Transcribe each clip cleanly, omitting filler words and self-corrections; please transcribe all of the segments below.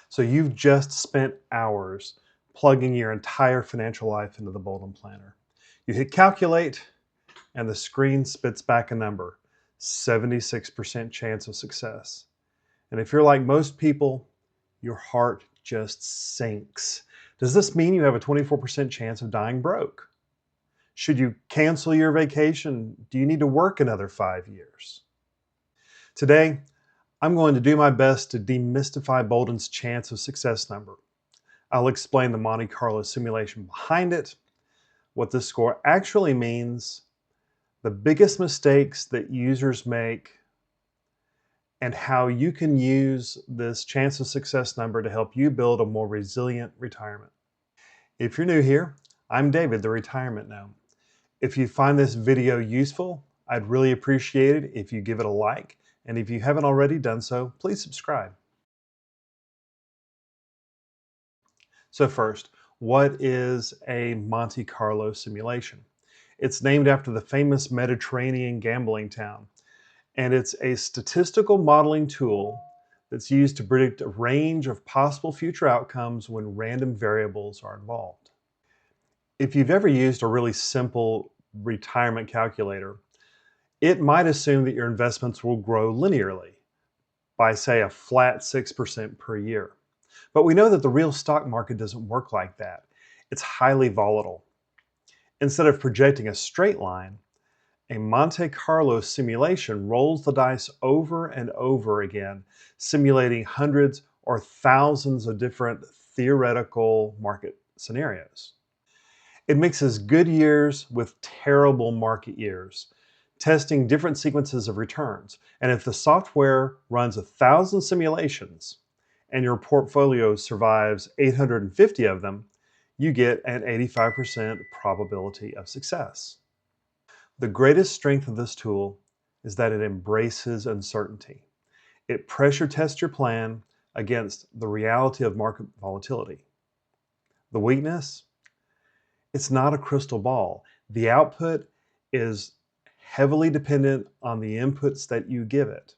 So you've just spent hours plugging your entire financial life into the Boldin Planner. You hit calculate and the screen spits back a number, 76% chance of success. And if you're like most people, your heart just sinks. Does this mean you have a 24% chance of dying broke? Should you cancel your vacation? Do you need to work another 5 years? Today, I'm going to do my best to demystify Boldin's chance of success number. I'll explain the Monte Carlo simulation behind it, what this score actually means, the biggest mistakes that users make, and how you can use this chance of success number to help you build a more resilient retirement. If you're new here, I'm David, the Retirement Gnome. If you find this video useful, I'd really appreciate it if you give it a like, and if you haven't already done so, please subscribe. So first, what is a Monte Carlo simulation? It's named after the famous Mediterranean gambling town, and it's a statistical modeling tool that's used to predict a range of possible future outcomes when random variables are involved. If you've ever used a really simple retirement calculator, it might assume that your investments will grow linearly by, say, a flat 6% per year. But we know that the real stock market doesn't work like that. It's highly volatile. Instead of projecting a straight line, a Monte Carlo simulation rolls the dice over and over again, simulating hundreds or thousands of different theoretical market scenarios. It mixes good years with terrible market years, testing different sequences of returns. And if the software runs 1,000 simulations and your portfolio survives 850 of them, you get an 85% probability of success. The greatest strength of this tool is that it embraces uncertainty. It pressure tests your plan against the reality of market volatility. The weakness? It's not a crystal ball. The output is heavily dependent on the inputs that you give it.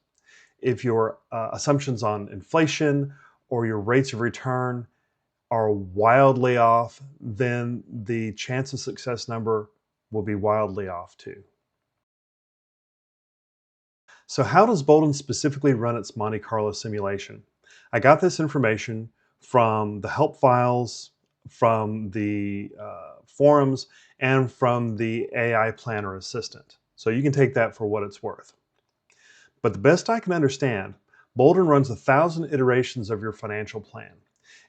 If your assumptions on inflation or your rates of return are wildly off, then the chance of success number will be wildly off too. So how does Boldin specifically run its Monte Carlo simulation? I got this information from the help files, from the forums, and from the AI Planner Assistant. So you can take that for what it's worth. But the best I can understand, Boldin runs 1,000 iterations of your financial plan.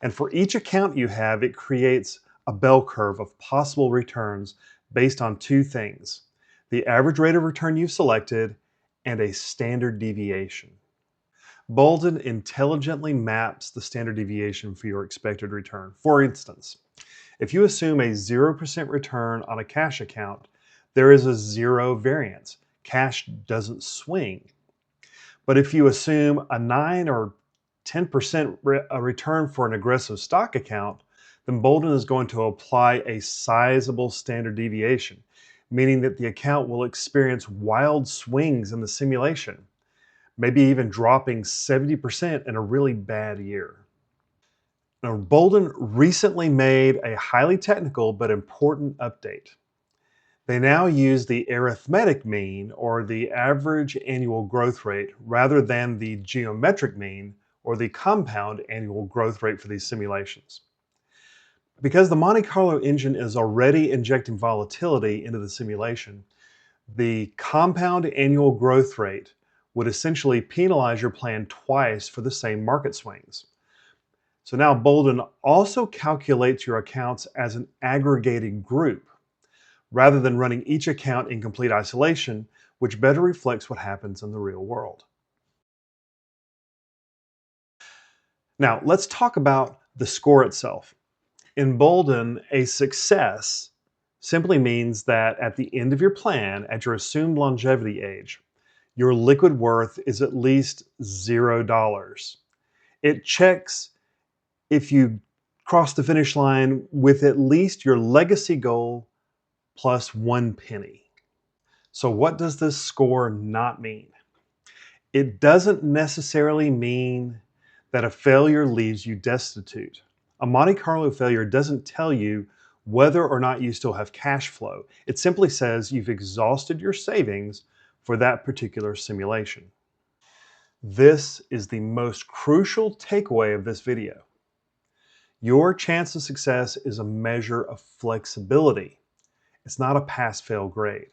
And for each account you have, it creates a bell curve of possible returns based on two things: the average rate of return you've selected and a standard deviation. Boldin intelligently maps the standard deviation for your expected return. For instance, if you assume a 0% return on a cash account, there is a zero variance. Cash doesn't swing. But if you assume a 9 or 10% return for an aggressive stock account, then Boldin is going to apply a sizable standard deviation, meaning that the account will experience wild swings in the simulation, maybe even dropping 70% in a really bad year. Now, Boldin recently made a highly technical but important update. They now use the arithmetic mean, or the average annual growth rate, rather than the geometric mean, or the compound annual growth rate for these simulations. Because the Monte Carlo engine is already injecting volatility into the simulation, the compound annual growth rate would essentially penalize your plan twice for the same market swings. So now Boldin also calculates your accounts as an aggregated group, rather than running each account in complete isolation, which better reflects what happens in the real world. Now, let's talk about the score itself. In Boldin, a success simply means that at the end of your plan, at your assumed longevity age, your liquid worth is at least $0. It checks if you cross the finish line with at least your legacy goal plus 1 penny. So what does this score not mean? It doesn't necessarily mean that a failure leaves you destitute. A Monte Carlo failure doesn't tell you whether or not you still have cash flow. It simply says you've exhausted your savings for that particular simulation. This is the most crucial takeaway of this video. Your chance of success is a measure of flexibility. It's not a pass-fail grade.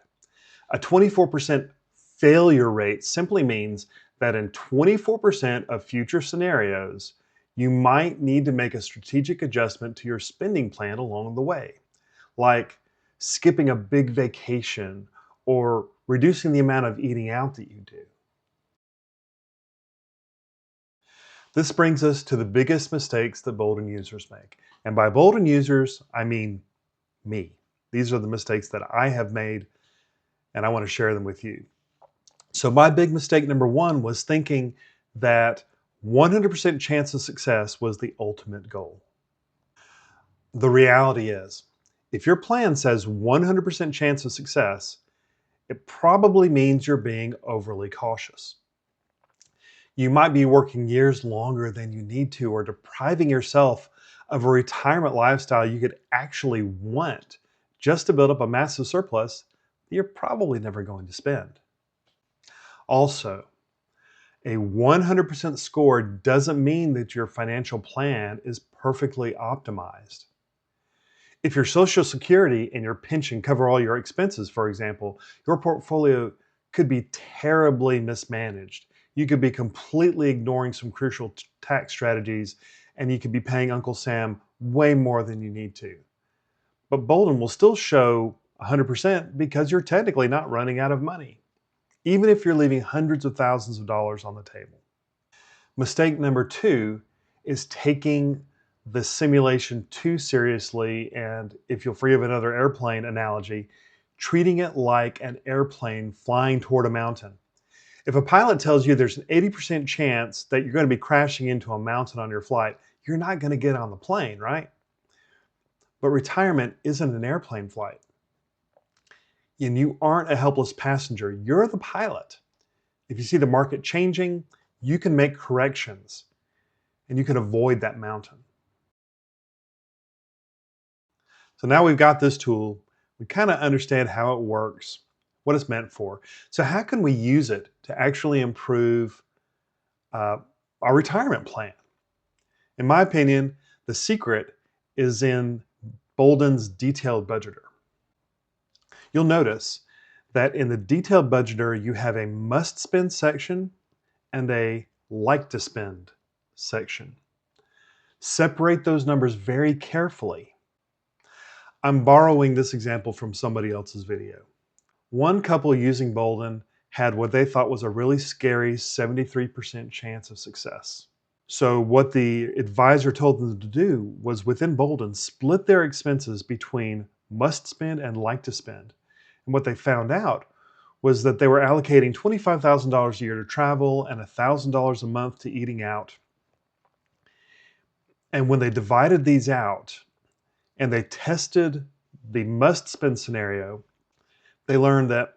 A 24% failure rate simply means that in 24% of future scenarios, you might need to make a strategic adjustment to your spending plan along the way, like skipping a big vacation or reducing the amount of eating out that you do. This brings us to the biggest mistakes that Boldin users make. And by Boldin users, I mean me. These are the mistakes that I have made, and I want to share them with you. So my big mistake number one was thinking that 100% chance of success was the ultimate goal. The reality is, if your plan says 100% chance of success, it probably means you're being overly cautious. You might be working years longer than you need to, or depriving yourself of a retirement lifestyle you could actually want just to build up a massive surplus that you're probably never going to spend. Also, a 100% score doesn't mean that your financial plan is perfectly optimized. If your Social Security and your pension cover all your expenses, for example, your portfolio could be terribly mismanaged. You could be completely ignoring some crucial tax strategies, and you could be paying Uncle Sam way more than you need to. But Boldin will still show 100% because you're technically not running out of money, even if you're leaving hundreds of thousands of dollars on the table. Mistake number two is taking the simulation too seriously, and if you'll forgive another airplane analogy, treating it like an airplane flying toward a mountain. If a pilot tells you there's an 80% chance that you're going to be crashing into a mountain on your flight, you're not going to get on the plane, right? But retirement isn't an airplane flight. And you aren't a helpless passenger. You're the pilot. If you see the market changing, you can make corrections and you can avoid that mountain. So now we've got this tool, we kind of understand how it works, what it's meant for. So how can we use it to actually improve uh, our retirement plan? In my opinion, the secret is in Boldin's detailed budgeter. You'll notice that in the detailed budgeter, you have a must spend section and a like to spend section. Separate those numbers very carefully. I'm borrowing this example from somebody else's video. One couple using Boldin had what they thought was a really scary 73% chance of success. So what the advisor told them to do was within Boldin, split their expenses between must spend and like to spend. And what they found out was that they were allocating $25,000 a year to travel and $1,000 a month to eating out. And when they divided these out and they tested the must spend scenario, they learned that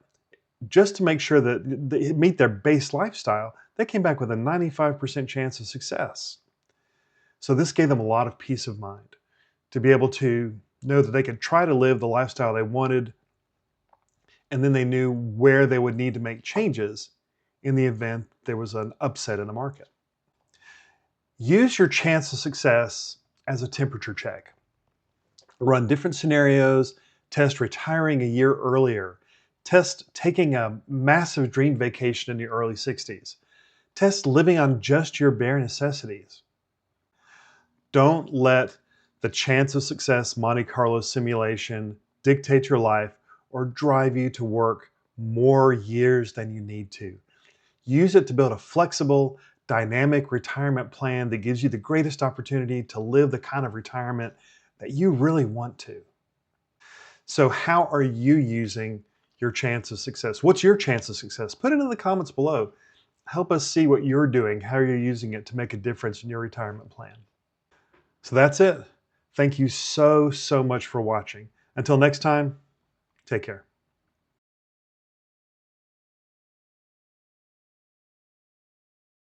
just to make sure that they meet their base lifestyle, they came back with a 95% chance of success. So this gave them a lot of peace of mind to be able to know that they could try to live the lifestyle they wanted, and then they knew where they would need to make changes in the event there was an upset in the market. Use your chance of success as a temperature check. Run different scenarios, test retiring a year earlier, test taking a massive dream vacation in the early 60s, test living on just your bare necessities. Don't let the chance of success Monte Carlo simulation dictate your life or drive you to work more years than you need to. Use it to build a flexible, dynamic retirement plan that gives you the greatest opportunity to live the kind of retirement that you really want to. So how are you using your chance of success? What's your chance of success? Put it in the comments below. Help us see what you're doing, how you're using it to make a difference in your retirement plan. So that's it. Thank you so much for watching. Until next time, take care.